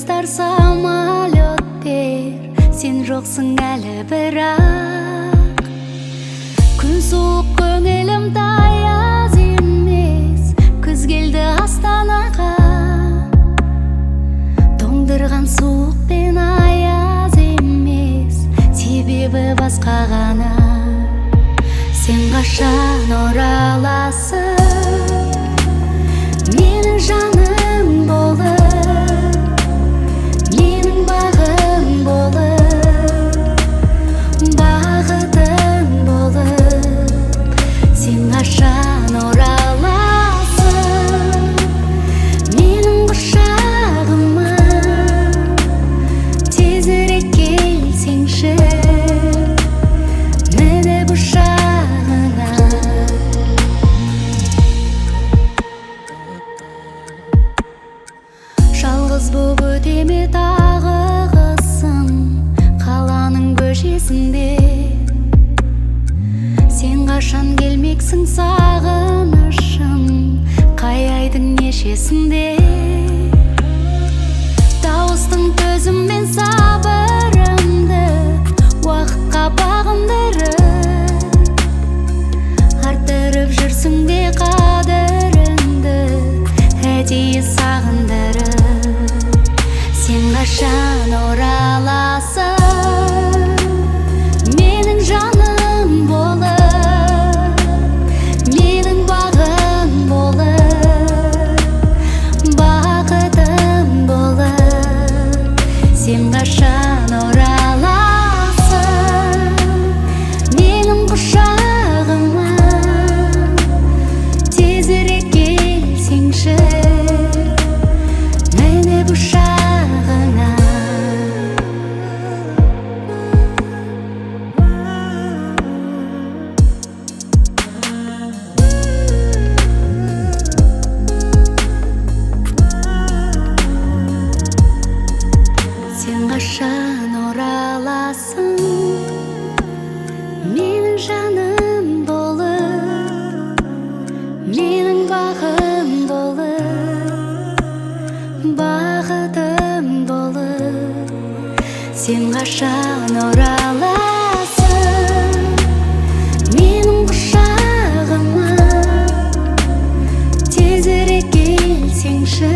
Жұлдыздар самолет бер, сен жоқсың әлі бірақ. Күн суық, көңілім таяз емес, күз келді астанаға. Тоңдырған суық пен аяз емес, себебі басқа ғана. Сен қашан ораласың, менің жаным болып, менің бағым болып, бақытым болып. Сен қашан ораласың, менің құшағыма, тезірек келсеңші, міне құшағыңа. Жалғыз боп өтеме тағы қысым, қаланың көшесінде. Сен қашан келмексің сағынышым, қай айдың нешесінде. Дауыстың төзіммен сабырымды, уақытқа бағындырып, арттырып жүрсің бе қадіріңді, әдейі сағындырып. Сен қашан ораласың, менің жаным болып, менің бағым болып, бақытым болып. Сен қашан ораласың, менің құшағыма, тезірек келсеңші, міне құшағыңа. Сен қашан ораласың, менің жаным болып, менің бағым болып, бақытым болып. Сен қашан ораласың, менің құшағыма, тезірек келсеңші.